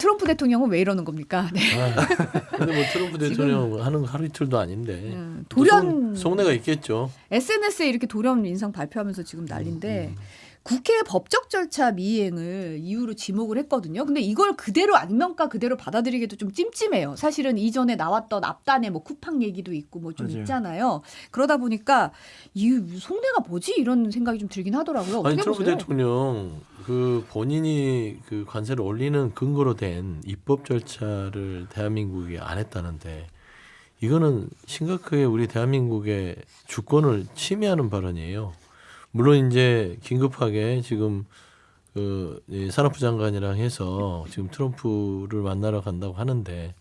트럼프 대통령은 왜 이러는 겁니까? 네. 근데 뭐 트럼프 대통령 하는 거 하루 이틀도 아닌데 돌연 속내가 있겠죠. SNS에 이렇게 돌연 인상 발표하면서 지금 난리인데 국회 법적 절차 미이행을 이유로 지목을 했거든요. 근데 이걸 그대로 안면가 그대로 받아들이기도 좀 찜찜해요. 사실은 이전에 나왔던 앞단에 뭐 쿠팡 얘기도 있고 뭐 좀 맞아요. 있잖아요. 그러다 보니까 이 속내가 뭐지 이런 생각이 좀 들긴 하더라고요. 아니 어떻게 트럼프 보세요? 대통령 그 본인이 그 관세를 올리는 근거로 된 입법 절차를 대한민국이 안 했다는데 이거는 심각하게 우리 대한민국의 주권을 침해하는 발언이에요. 물론 이제 긴급하게 지금 이 산업부 장관이랑 해서 지금 트럼프를 만나러 간다고 하는데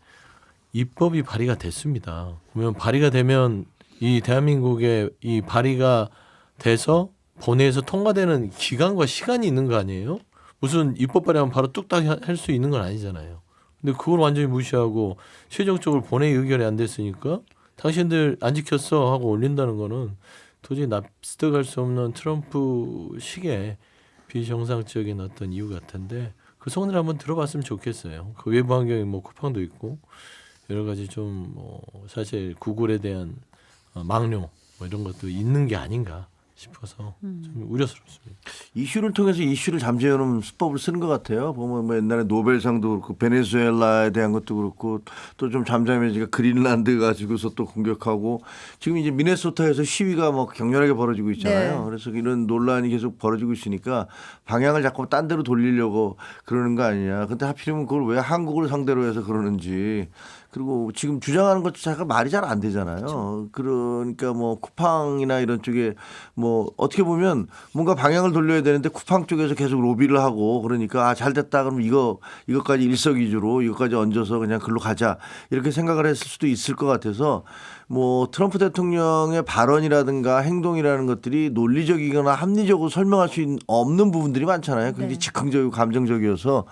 입법이 발의가 됐습니다. 그러면 발의가 되면 이 대한민국의 이 발의가 돼서 본회의에서 통과되는 기간과 시간이 있는 거 아니에요? 무슨 입법 발의하면 바로 뚝딱 할 수 있는 건 아니잖아요. 근데 그걸 완전히 무시하고 최종적으로 본회의 의결이 안 됐으니까 당신들 안 지켰어 하고 올린다는 거는 도저히 납득할 수 없는 트럼프식의 비정상적인 어떤 이유 같은데 그 속내를 한번 들어봤으면 좋겠어요. 그 외부 환경에 뭐 쿠팡도 있고 여러 가지 좀 뭐 사실 구글에 대한 망료 뭐 이런 것도 있는 게 아닌가 싶어서 좀 우려스럽습니다. 이슈를 통해서 이슈를 잠재우는 수법을 쓰는 것 같아요. 보면 뭐 옛날에 노벨상도 그렇고 베네수엘라에 대한 것도 그렇고 또 좀 잠잠해지니까 그린란드 가지고서 또 공격하고 지금 이제 미네소타에서 시위가 뭐 격렬하게 벌어지고 있잖아요. 네. 그래서 이런 논란이 계속 벌어지고 있으니까 방향을 자꾸 딴 데로 돌리려고 그러는 거 아니냐. 근데 하필이면 그걸 왜 한국을 상대로 해서 그러는지. 그리고 지금 주장하는 것 자체가 말이 잘 안 되잖아요. 그러니까 뭐 쿠팡이나 이런 쪽에 뭐 어떻게 보면 뭔가 방향을 돌려야 되는데 쿠팡 쪽에서 계속 로비를 하고 그러니까 아, 잘 됐다 그러면 이것까지 일석이조로 이것까지 얹어서 그냥 글로 가자 이렇게 생각을 했을 수도 있을 것 같아서 뭐 트럼프 대통령의 발언이라든가 행동이라는 것들이 논리적이거나 합리적으로 설명할 수 없는 부분들이 많잖아요. 굉장히 네. 즉흥적이고 감정적이어서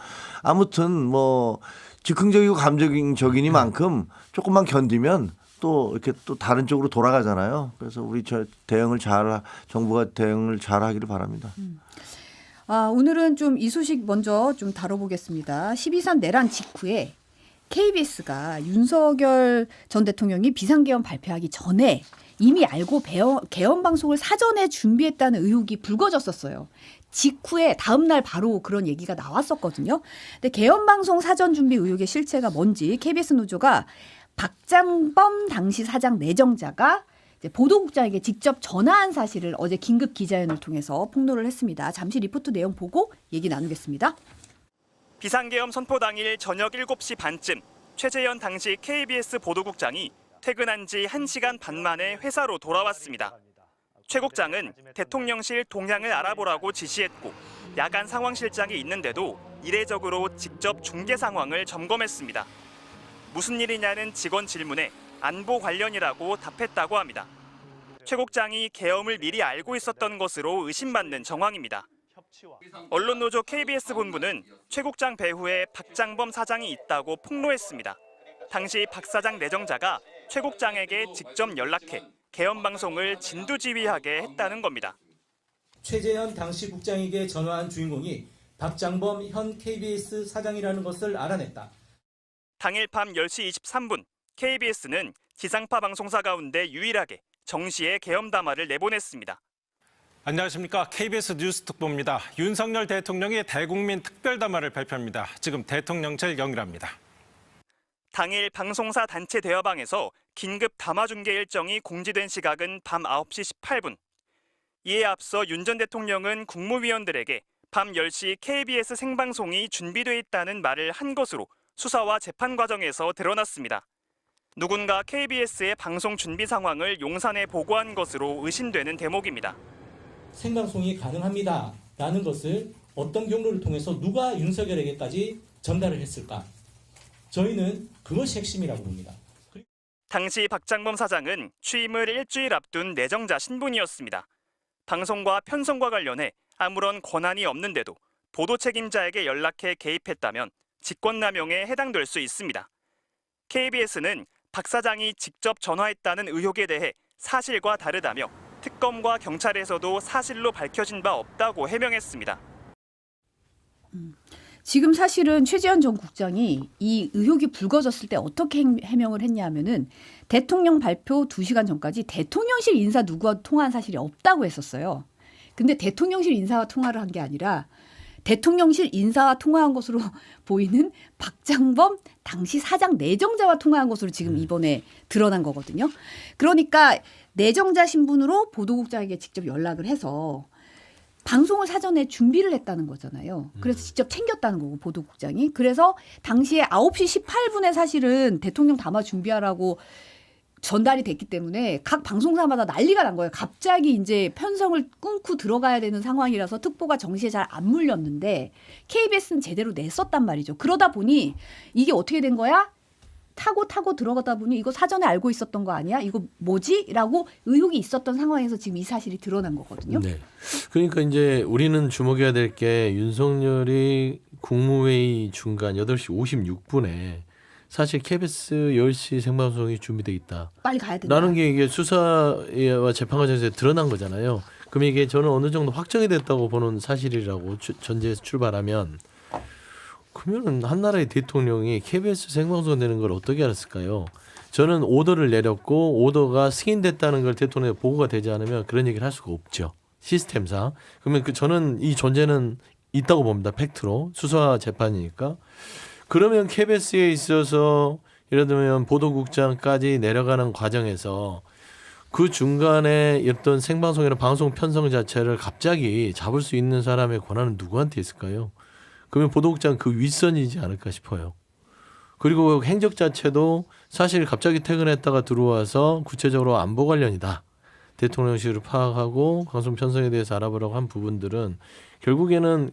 아무튼 뭐 즉흥적이고 감정적이니만큼 조금만 견디면 또 이렇게 또 다른 쪽으로 돌아가잖아요. 그래서 우리 정부가 대응을 잘 하기를 바랍니다. 오늘은 좀 이 소식 먼저 좀 다뤄보겠습니다. 12.3 내란 직후에 KBS가 윤석열 전 대통령이 비상계엄 발표하기 전에 이미 알고 계엄 방송을 사전에 준비했다는 의혹이 불거졌었어요. 직후에 다음 날 바로 그런 얘기가 나왔었거든요. 근데 계엄 방송 사전 준비 의혹의 실체가 뭔지 KBS 노조가 박장범 당시 사장 내정자가 이제 보도국장에게 직접 전화한 사실을 어제 긴급 기자회견을 통해서 폭로를 했습니다. 잠시 리포트 내용 보고 얘기 나누겠습니다. 비상계엄 선포 당일 저녁 7시 반쯤 최재현 당시 KBS 보도국장이 퇴근한 지 1시간 반 만에 회사로 돌아왔습니다. 최 국장은 대통령실 동향을 알아보라고 지시했고 야간 상황실장이 있는데도 이례적으로 직접 중계 상황을 점검했습니다. 무슨 일이냐는 직원 질문에 안보 관련이라고 답했다고 합니다. 최 국장이 계엄을 미리 알고 있었던 것으로 의심받는 정황입니다. 언론노조 KBS 본부는 최 국장 배후에 박장범 사장이 있다고 폭로했습니다. 당시 박 사장 내정자가 최 국장에게 직접 연락해 계엄 방송을 진두지휘하게 했다는 겁니다. 최재현 당시 국장에게 전화한 주인공이 박장범 현 KBS 사장이라는 것을 알아냈다. 당일 밤 10시 23분 KBS는 지상파 방송사 가운데 유일하게 정시에 계엄 담화를 내보냈습니다. 안녕하십니까. KBS 뉴스 특보입니다. 윤석열 대통령이 대국민 특별담화를 발표합니다. 지금 대통령실 연결합니다. 당일 방송사 단체 대화방에서 긴급 담화 중계 일정이 공지된 시각은 밤 9시 18분. 이에 앞서 윤 전 대통령은 국무위원들에게 밤 10시 KBS 생방송이 준비돼 있다는 말을 한 것으로 수사와 재판 과정에서 드러났습니다. 누군가 KBS의 방송 준비 상황을 용산에 보고한 것으로 의심되는 대목입니다. 생방송이 가능합니다. 라는 것을 어떤 경로를 통해서 누가 윤석열에게까지 전달을 했을까? 저희는 그것이 핵심이라고 봅니다. 당시 박장범 사장은 취임을 일주일 앞둔 내정자 신분이었습니다. 방송과 편성과 관련해 아무런 권한이 없는데도 보도 책임자에게 연락해 개입했다면 직권남용에 해당될 수 있습니다. KBS는 박 사장이 직접 전화했다는 의혹에 대해 사실과 다르다며 특검과 경찰에서도 사실로 밝혀진 바 없다고 해명했습니다. 지금 사실은 최재현 전 국장이 이 의혹이 불거졌을 때 어떻게 해명을 했냐면은 대통령 발표 2시간 전까지 대통령실 인사 누구와 통화한 사실이 없다고 했었어요. 근데 대통령실 인사와 통화를 한 게 아니라 대통령실 인사와 통화한 것으로 보이는 박장범 당시 사장 내정자와 통화한 것으로 지금 이번에 드러난 거거든요. 그러니까 내정자 신분으로 보도국장에게 직접 연락을 해서 방송을 사전에 준비를 했다는 거잖아요. 그래서 직접 챙겼다는 거고 보도국장이. 그래서 당시에 9시 18분에 사실은 대통령 담화 준비하라고 전달이 됐기 때문에 각 방송사마다 난리가 난 거예요. 갑자기 이제 편성을 끊고 들어가야 되는 상황이라서 특보가 정시에 잘 안 물렸는데 KBS는 제대로 냈었단 말이죠. 그러다 보니 이게 어떻게 된 거야? 타고 들어가다 보니 이거 사전에 알고 있었던 거 아니야? 이거 뭐지? 라고 의혹이 있었던 상황에서 지금 이 사실이 드러난 거거든요. 네. 그러니까 이제 우리는 주목해야 될 게 윤석열이 국무회의 중간 8시 56분에 사실 KBS 10시 생방송이 준비돼 있다. 빨리 가야 된다. 라는 게 이게 수사와 재판 과정에서 드러난 거잖아요. 그럼 이게 저는 어느 정도 확정이 됐다고 보는 사실이라고 전제에서 출발하면 그러면 한 나라의 대통령이 KBS 생방송 되는 걸 어떻게 알았을까요? 저는 오더를 내렸고 오더가 승인됐다는 걸 대통령에 보고가 되지 않으면 그런 얘기를 할 수가 없죠. 시스템상. 그러면 저는 이 존재는 있다고 봅니다. 팩트로. 수사 재판이니까. 그러면 KBS에 있어서 예를 들면 보도국장까지 내려가는 과정에서 그 중간에 어떤 생방송이나 방송 편성 자체를 갑자기 잡을 수 있는 사람의 권한은 누구한테 있을까요? 그러면 보도국장 그 윗선이지 않을까 싶어요. 그리고 행적 자체도 사실 갑자기 퇴근했다가 들어와서 구체적으로 안보 관련이다. 대통령실을 파악하고 방송 편성에 대해서 알아보라고 한 부분들은 결국에는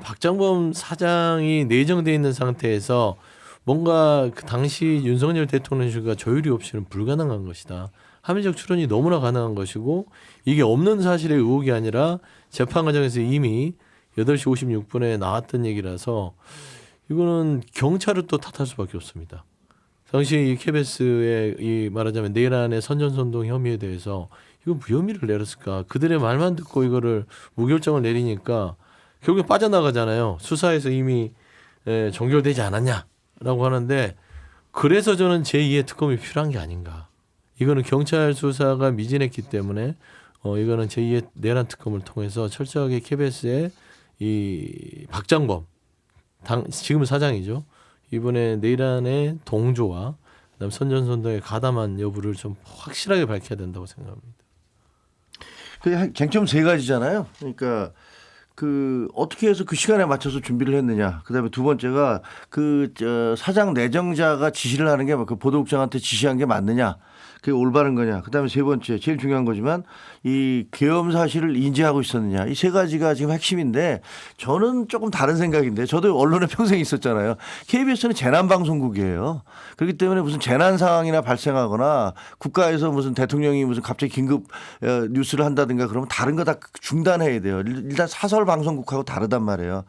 박장범 사장이 내정돼 있는 상태에서 뭔가 그 당시 윤석열 대통령실과 조율이 없이는 불가능한 것이다. 합리적 추론이 너무나 가능한 것이고 이게 없는 사실의 의혹이 아니라 재판 과정에서 이미 8시 56분에 나왔던 얘기라서 이거는 경찰을 또 탓할 수밖에 없습니다. 당시 이 KBS의 이 말하자면 내란의 선전선동 혐의에 대해서 이거 무혐의를 내렸을까? 그들의 말만 듣고 이거를 무결정을 내리니까 결국에 빠져나가잖아요. 수사에서 이미 종결되지 않았냐라고 하는데 그래서 저는 제2의 특검이 필요한 게 아닌가. 이거는 경찰 수사가 미진했기 때문에 이거는 제2의 내란 특검을 통해서 철저하게 KBS의 이 박장범 지금은 사장이죠. 이번에 내란의 동조와 그다음 선전선동에 가담한 여부를 좀 확실하게 밝혀야 된다고 생각합니다. 그 쟁점 세 가지잖아요. 그러니까 그 어떻게 해서 그 시간에 맞춰서 준비를 했느냐. 그다음에 두 번째가 사장 내정자가 지시를 하는 게 그 보도국장한테 지시한 게 맞느냐. 그게 올바른 거냐. 그다음에 세 번째 제일 중요한 거지만 이 계엄 사실을 인지하고 있었느냐. 이 세 가지가 지금 핵심인데 저는 조금 다른 생각인데 저도 언론에 평생 있었잖아요. KBS는 재난방송국이에요. 그렇기 때문에 무슨 재난 상황이나 발생하거나 국가에서 무슨 대통령이 무슨 갑자기 긴급 뉴스를 한다든가 그러면 다른 거 다 중단해야 돼요. 일단 사설 방송국하고 다르단 말이에요.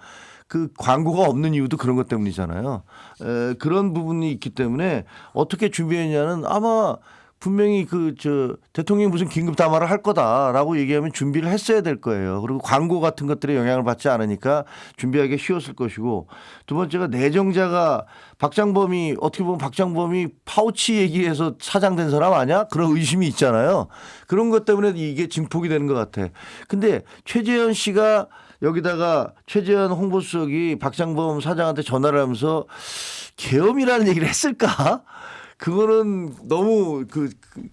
그 광고가 없는 이유도 그런 것 때문이잖아요. 그런 부분이 있기 때문에 어떻게 준비했냐는 아마 분명히 대통령이 무슨 긴급 담화를 할 거다라고 얘기하면 준비를 했어야 될 거예요. 그리고 광고 같은 것들에 영향을 받지 않으니까 준비하기 쉬웠을 것이고 두 번째가 내정자가 박장범이 어떻게 보면 박장범이 파우치 얘기해서 사장된 사람 아니야? 그런 의심이 있잖아요. 그런 것 때문에 이게 증폭이 되는 것 같아. 근데 최재현 씨가 여기다가 최재현 홍보수석이 박장범 사장한테 전화를 하면서 계엄이라는 얘기를 했을까? 그거는 너무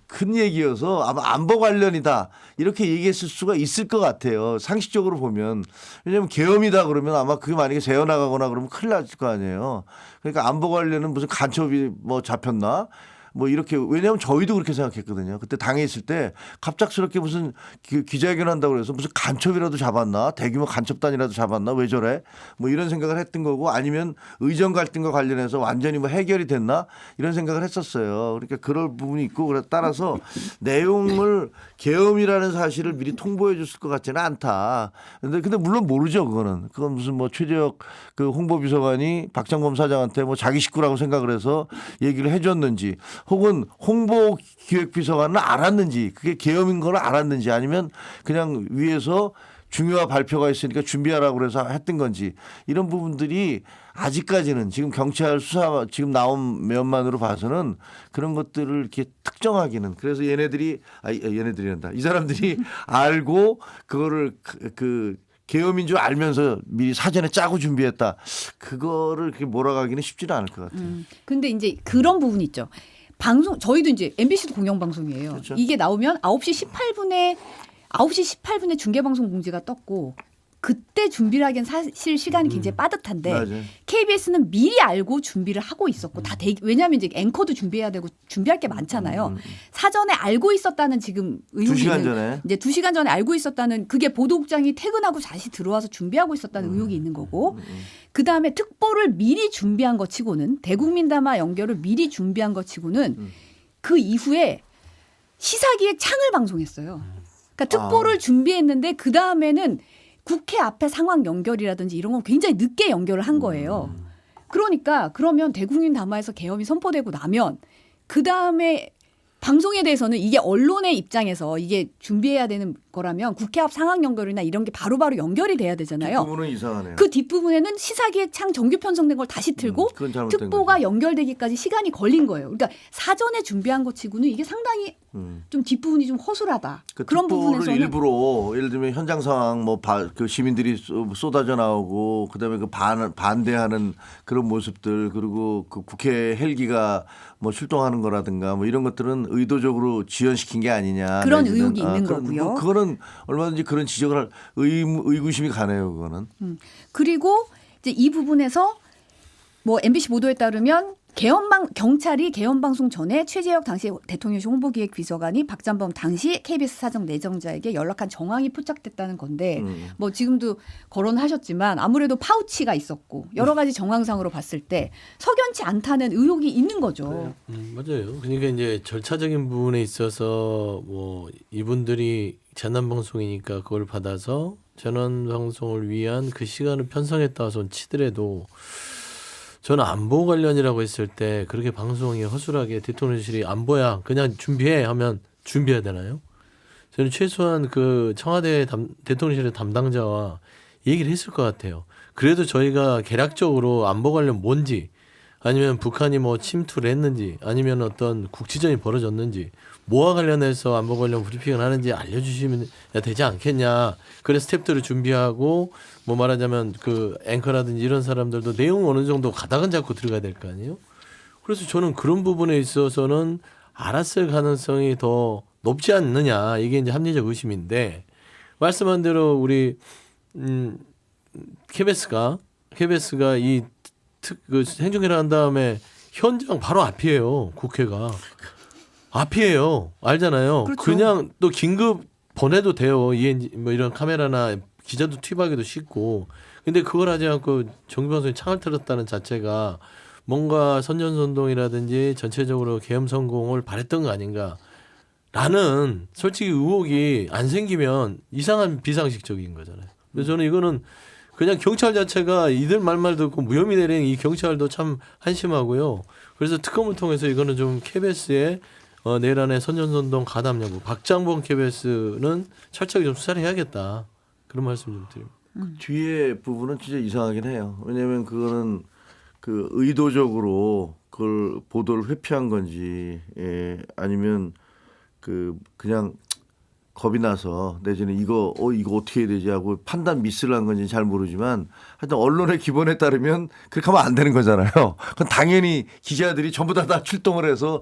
큰 얘기여서 아마 안보 관련이다 이렇게 얘기했을 수가 있을 것 같아요. 상식적으로 보면. 왜냐하면 계엄이다 그러면 아마 그게 만약에 새어나가거나 그러면 큰일 날 거 아니에요. 그러니까 안보 관련은 무슨 간첩이 뭐 잡혔나? 뭐 이렇게 왜냐하면 저희도 그렇게 생각했거든요. 그때 당에 있을 때 갑작스럽게 무슨 기자회견 한다고 그래서 무슨 간첩이라도 잡았나 대규모 간첩단이라도 잡았나 왜 저래 뭐 이런 생각을 했던 거고 아니면 의정 갈등과 관련해서 완전히 뭐 해결이 됐나 이런 생각을 했었어요. 그러니까 그럴 부분이 있고 따라서 내용을 계엄이라는 사실을 미리 통보해 줬을 것 같지는 않다. 근데 물론 모르죠. 그건 무슨 뭐 최재혁 그 홍보비서관이 박장범 사장한테 뭐 자기 식구라고 생각을 해서 얘기를 해줬는지 혹은 홍보기획비서관은 알았는지 그게 계엄인 걸 알았는지 아니면 그냥 위에서 중요한 발표가 있으니까 준비하라고 그래서 했던 건지 이런 부분들이 아직까지는 지금 경찰 수사 지금 나온 면만으로 봐서는 그런 것들을 이렇게 특정하기는 그래서 얘네들이란다. 이 사람들이 알고 그거를 그 계엄인 줄 알면서 미리 사전에 짜고 준비했다. 그거를 그렇게 몰아가기는 쉽지는 않을 것 같아요. 근데 이제 그런 부분이 있죠. 방송 저희도 이제 MBC도 공영방송이에요. 그렇죠. 이게 나오면 9시 18분에 중계방송 공지가 떴고 그때 준비를 하기엔 사실 시간이 굉장히 빠듯한데 맞아요. KBS는 미리 알고 준비를 하고 있었고 다 왜냐하면 이제 앵커도 준비해야 되고 준비할 게 많잖아요. 사전에 알고 있었다는 지금 의혹이 2시간 있는 전에. 이제 2시간 전에 알고 있었다는 그게 보도국장이 퇴근하고 다시 들어와서 준비하고 있었다는 의혹이 있는 거고 그다음에 특보를 미리 준비한 것 치고는 대국민 담화 연결을 미리 준비한 것 치고는 그 이후에 시사기획 창을 방송했어요. 그러니까 특보를 준비했는데 그 다음에는 국회 앞에 상황 연결이라든지 이런 건 굉장히 늦게 연결을 한 거예요. 그러니까 그러면 대국민 담화에서 계엄이 선포되고 나면 그 다음에 방송에 대해서는 이게 언론의 입장에서 이게 준비해야 되는 거라면 국회 앞 상황 연결이나 이런 게 바로바로 연결이 돼야 되잖아요. 부분은 이상하네요. 그 뒷부분에는 시사기획 창 정규 편성된 걸 다시 틀고 그건 잘못된 특보가 거죠. 연결되기까지 시간이 걸린 거예요. 그러니까 사전에 준비한 것 치고는 이게 상당히 좀 뒷부분이 좀 허술하다. 그 그런 특보를 부분에서는 일부러 예를 들면 현장 상황 그 시민들이 쏟아져 나오고 그다음에 그 반대하는 그런 모습들 그리고 그 국회 헬기가 뭐 출동하는 거라든가 뭐 이런 것들은 의도적으로 지연시킨 게 아니냐 그런 내지는, 의혹이 있는 거고요. 뭐 그거는 얼마든지 그런 지적을 할 의구심이 가네요. 그거는. 그리고 이제 이 부분에서 뭐 MBC 보도에 따르면 경찰이 계엄 방송 전에 최재혁 당시 대통령실 홍보기획 비서관이 박잠범 당시 KBS 사정 내정자에게 연락한 정황이 포착됐다는 건데 뭐 지금도 거론하셨지만 아무래도 파우치가 있었고 여러 가지 정황상으로 봤을 때 석연치 않다는 의혹이 있는 거죠. 맞아요. 그러니까 이제 절차적인 부분에 있어서 뭐 이분들이 재난 방송이니까 그걸 받아서 재난 방송을 위한 그 시간을 편성했다 손 치더라도 저는 안보 관련이라고 했을 때 그렇게 방송이 허술하게 대통령실이 안보야 그냥 준비해 하면 준비해야 되나요? 저는 최소한 그 청와대 대통령실의 담당자와 얘기를 했을 것 같아요. 그래도 저희가 개략적으로 안보 관련 뭔지 아니면 북한이 뭐 침투를 했는지 아니면 어떤 국지전이 벌어졌는지 뭐와 관련해서 안보 관련 브리핑을 하는지 알려주시면 되지 않겠냐. 그래서 스태프들을 준비하고 뭐 말하자면 그 앵커라든지 이런 사람들도 내용 어느 정도 가닥은 잡고 들어가야 될 거 아니에요. 그래서 저는 그런 부분에 있어서는 알았을 가능성이 더 높지 않느냐. 이게 이제 합리적 의심인데 말씀한 대로 우리 KBS가 그 행정회를 한 다음에 현장 바로 앞이에요. 국회가. 앞이에요. 알잖아요. 그렇죠. 그냥 또 긴급 보내도 돼요. 뭐 이런 카메라나 기자도 투입하기도 쉽고. 근데 그걸 하지 않고 정규방송에 창을 틀었다는 자체가 뭔가 선전선동이라든지 전체적으로 계엄 성공을 바랬던 거 아닌가. 라는 솔직히 의혹이 안 생기면 이상한 비상식적인 거잖아요. 그래서 저는 이거는 그냥 경찰 자체가 이들 말말 듣고 무혐의 내린 이 경찰도 참 한심하고요. 그래서 특검을 통해서 이거는 좀 KBS의 내란의 선전선동 가담 여부 박장범 KBS는 철저하게 좀 수사를 해야겠다. 그런 말씀 좀 드립니다. 뒤에 부분은 진짜 이상하긴 해요. 왜냐하면 그거는 그 의도적으로 그걸 보도를 회피한 건지 아니면 그냥 겁이 나서 내지는 이거 어떻게 해야 되지 하고 판단 미스를 한 건지 잘 모르지만 하여튼 언론의 기본에 따르면 그렇게 하면 안 되는 거잖아요. 그건 당연히 기자들이 전부 다 출동을 해서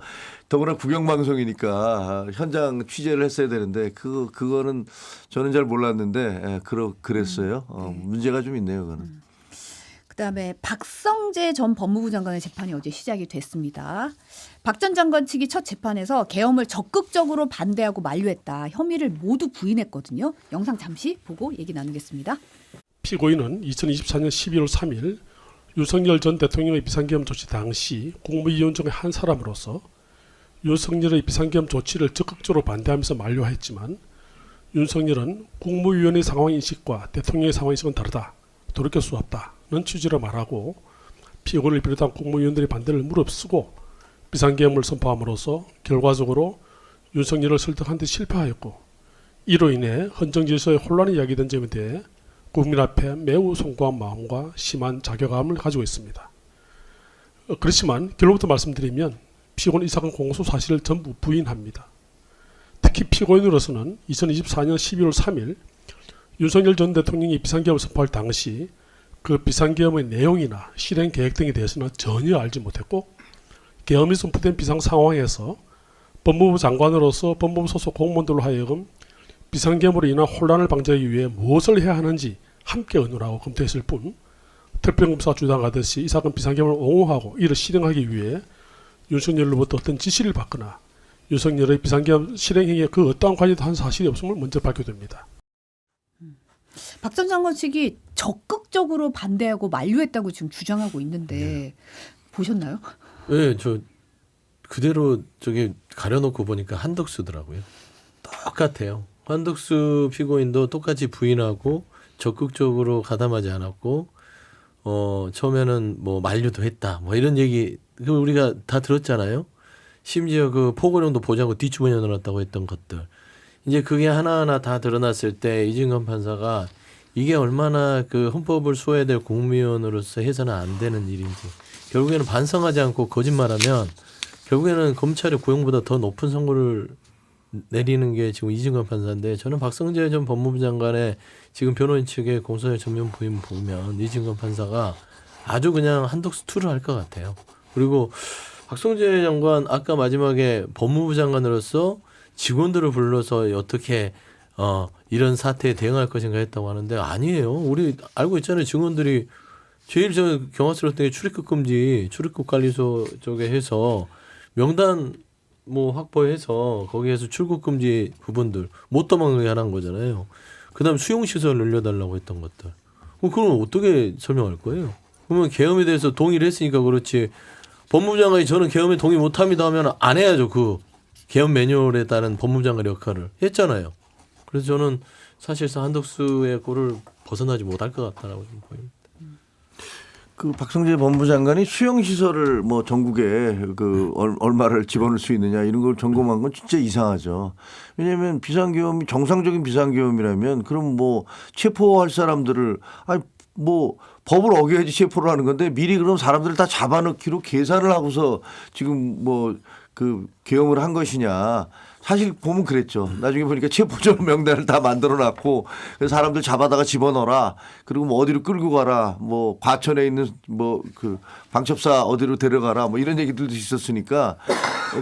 더구나 국영방송이니까 현장 취재를 했어야 되는데 그거는 저는 잘 몰랐는데 그랬어요. 문제가 좀 있네요. 그거는. 그다음에 박성재 전 법무부 장관의 재판이 어제 시작이 됐습니다. 박 전 장관 측이 첫 재판에서 계엄을 적극적으로 반대하고 만류했다. 혐의를 모두 부인했거든요. 영상 잠시 보고 얘기 나누겠습니다. 피고인은 2024년 12월 3일 윤석열 전 대통령의 비상계엄 조치 당시 국무위원 중의 한 사람으로서 윤석열의 비상계엄 조치를 적극적으로 반대하면서 만류했지만 윤석열은 국무위원의 상황인식과 대통령의 상황인식은 다르다. 돌이킬 수 없다는 취지로 말하고 피고인을 비롯한 국무위원들의 반대를 무릅쓰고 비상계엄을 선포함으로써 결과적으로 윤석열을 설득하는 데 실패하였고 이로 인해 헌정 질서에 혼란이 야기된 점에 대해 국민 앞에 매우 송구한 마음과 심한 자괴감을 가지고 있습니다. 그렇지만 결론부터 말씀드리면 피고는 이 사건 공소 사실을 전부 부인합니다. 특히 피고인으로서는 2024년 12월 3일 윤석열 전 대통령이 비상계엄을 선포할 당시 그 비상계엄의 내용이나 실행 계획 등에 대해서는 전혀 알지 못했고 계엄이 선포된 비상 상황에서 법무부 장관으로서 법무부 소속 공무원들로 하여금 비상계엄으로 인한 혼란을 방지하기 위해 무엇을 해야 하는지 함께 의논하고 검토했을 뿐 특별검사가 주장하듯이 이 사건 비상계엄을 옹호하고 이를 실행하기 위해 윤석열로부터 어떤 지시를 받거나 윤석열의 비상계엄 실행 행위에 그 어떠한 관여도 한 사실이 없음을 먼저 밝혀됩니다. 박 전 장관 측이 적극적으로 반대하고 만류했다고 지금 주장하고 있는데 보셨나요? 네, 저 그대로 저기 가려놓고 보니까 한덕수더라고요. 똑같아요. 한덕수 피고인도 똑같이 부인하고 적극적으로 가담하지 않았고 처음에는 뭐 만류도 했다. 뭐 이런 얘기 그 우리가 다 들었잖아요. 심지어 그 포고령도 보자고 뒷주머니에 넣어놨다고 했던 것들. 이제 그게 하나하나 다 드러났을 때 이진관 판사가 이게 얼마나 그 헌법을 수호해야 될 국무위원으로서 해서는 안 되는 일인지 결국에는 반성하지 않고 거짓말하면 결국에는 검찰의 구형보다 더 높은 선고를 내리는 게 지금 이진관 판사인데 저는 박성재 전 법무부 장관의 지금 변호인 측의 공소장 전면 부인 보면 이진관 판사가 아주 그냥 한덕수 2를 할 것 같아요. 그리고 박성재 장관 아까 마지막에 법무부 장관으로서 직원들을 불러서 어떻게 이런 사태에 대응할 것인가 했다고 하는데 아니에요. 우리 알고 있잖아요. 직원들이 제일 저 경악스러웠던 게 출입국 금지, 출입국 관리소 쪽에 해서 명단 뭐 확보해서 거기에서 출국 금지 부분들 못 도망가게 하는 거잖아요. 그다음 수용 시설 늘려달라고 했던 것들. 그럼 어떻게 설명할 거예요? 그러면 계엄에 대해서 동의를 했으니까 그렇지. 법무부 장관이 저는 계엄에 동의 못합니다 하면 안 해야죠. 그 계엄 매뉴얼에 따른 법무부 장관 역할을 했잖아요. 그래서 저는 사실상 한덕수의 꼴을 벗어나지 못할 것 같다라고 좀 보입니다. 그 박성재 법무부 장관이 수용 시설을 뭐 전국에 그 얼마를 집어넣을 수 있느냐 이런 걸 점검한 건 진짜 이상하죠. 왜냐하면 비상계엄이 정상적인 비상계엄이라면 그럼 뭐 체포할 사람들을 아니 뭐 법을 어겨야지 체포를 하는 건데 미리 그럼 사람들을 다 잡아넣기로 계산을 하고서 지금 뭐 그 계엄을 한 것이냐. 사실 보면 그랬죠. 나중에 보니까 체포전 명단을 다 만들어놨고 사람들 잡아다가 집어넣어라. 그리고 뭐 어디로 끌고 가라. 뭐 과천에 있는 뭐 그 방첩사 어디로 데려가라. 뭐 이런 얘기들도 있었으니까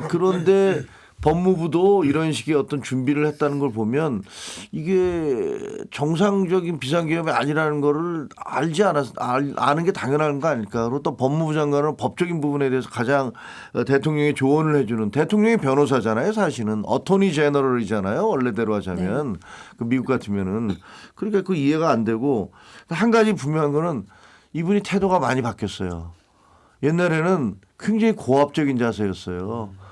그런데 법무부도 이런 식의 어떤 준비를 했다는 걸 보면 이게 정상적인 비상계엄이 아니라는 거를 아는 게 당연한 거 아닐까. 그리고 또 법무부 장관은 법적인 부분에 대해서 가장 대통령이 조언을 해주는 대통령이 변호사잖아요. 사실은 어토니 제너럴이잖아요. 원래대로 하자면 네. 그 미국 같으면은 그러니까 그 이해가 안 되고 한 가지 분명한 거는 이분이 태도가 많이 바뀌었어요. 옛날에는 굉장히 고압적인 자세였어요.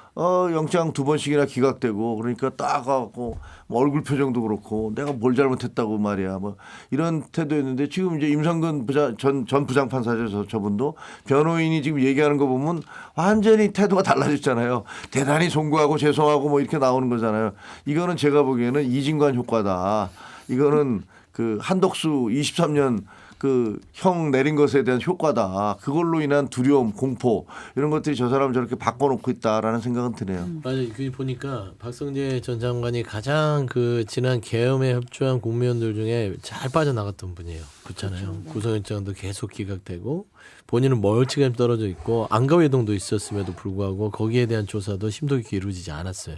영장 2번씩이나 기각되고 그러니까 딱 하고 뭐 얼굴 표정도 그렇고 내가 뭘 잘못했다고 말이야 뭐 이런 태도였는데 지금 이제 임성근 전 부장판사죠. 저분도 변호인이 지금 얘기하는 거 보면 완전히 태도가 달라졌잖아요. 대단히 송구하고 죄송하고 뭐 이렇게 나오는 거잖아요. 이거는 제가 보기에는 이진관 효과다. 이거는 그 한덕수 23년 그 형 내린 것에 대한 효과다. 그걸로 인한 두려움, 공포 이런 것들이 저 사람 저렇게 바꿔놓고 있다라는 생각은 드네요. 맞아요. 그 보니까 박성재 전 장관이 가장 그 지난 계엄에 협조한 국무위원들 중에 잘 빠져나갔던 분이에요. 그렇잖아요. 그렇죠. 네. 구속영장도 계속 기각되고 본인은 멀찌감치 떨어져 있고 안가 회동도 있었음에도 불구하고 거기에 대한 조사도 심도 깊게 이루어지지 않았어요.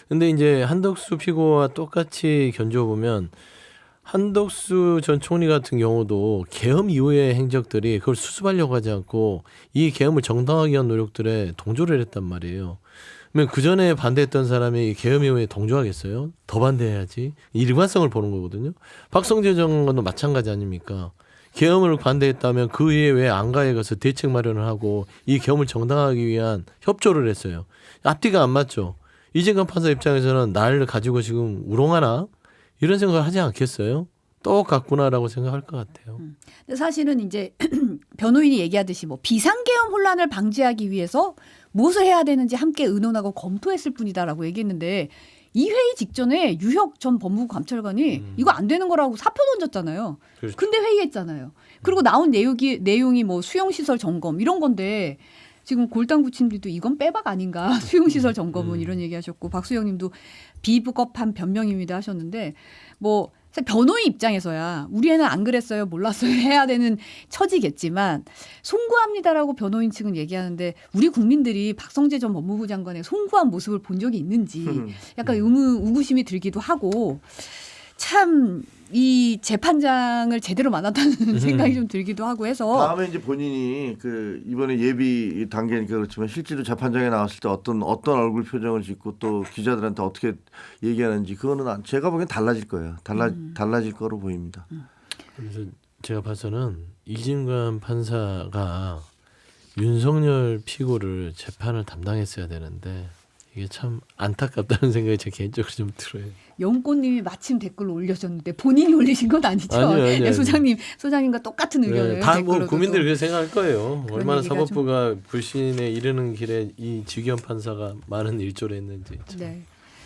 근데 이제 한덕수 피고와 똑같이 견줘보면 한덕수 전 총리 같은 경우도 계엄 이후의 행적들이 그걸 수습하려고 하지 않고 이 계엄을 정당하게 한 노력들에 동조를 했단 말이에요. 그러면 그 전에 반대했던 사람이 계엄 이후에 동조하겠어요? 더 반대해야지. 일관성을 보는 거거든요. 박성재 장관도 마찬가지 아닙니까? 계엄을 반대했다면 그 이후에 왜 안가에 가서 대책 마련을 하고 이 계엄을 정당하기 위한 협조를 했어요. 앞뒤가 안 맞죠. 이진관 판사 입장에서는 날 가지고 지금 우롱하나? 이런 생각을 하지 않겠어요? 똑같구나라고 생각할 것 같아요. 근데 사실은 이제 변호인이 얘기하듯이 뭐 비상계엄 혼란을 방지하기 위해서 무엇을 해야 되는지 함께 의논하고 검토했을 뿐이다라고 얘기했는데 이 회의 직전에 유혁 전 법무부 감찰관이 이거 안 되는 거라고 사표 던졌잖아요. 그렇죠. 근데 회의했잖아요. 그리고 나온 내용이 뭐 수용시설 점검 이런 건데 지금 골당구침들도 이건 빼박 아닌가 수용시설 점검은 이런 얘기하셨고 박수영님도 비부겁한 변명입니다 하셨는데 뭐 변호인 입장에서야 우리 애는 안 그랬어요 몰랐어요 해야 되는 처지겠지만 송구합니다라고 변호인 측은 얘기하는데 우리 국민들이 박성재 전 법무부 장관의 송구한 모습을 본 적이 있는지 약간 의구심이 들기도 하고 참 이 재판장을 제대로 만났다는 생각이 좀 들기도 하고 해서 다음에 이제 본인이 그 이번에 예비 단계니까 그렇지만 실제로 재판장에 나왔을 때 어떤 얼굴 표정을 짓고 또 기자들한테 어떻게 얘기하는지 그거는 제가 보기엔 달라질 거예요. 달라질 거로 보입니다. 그래서 제가 봐서는 이진관 판사가 윤석열 피고를 재판을 담당했어야 되는데 이게 참 안타깝다는 생각이 제 개인적으로 좀 들어요. 영꽃님이 마침 댓글을 올려줬는데 본인이 올리신 건 아니죠? 아니요. 네, 소장님과 똑같은 의견을 다 뭐 댓글로도 국민들이 또. 그렇게 생각할 거예요. 그런 얼마나 얘기가 사법부가 불신에 이르는 길에 이 지기현 판사가 많은 일조를 했는지. 참. 네.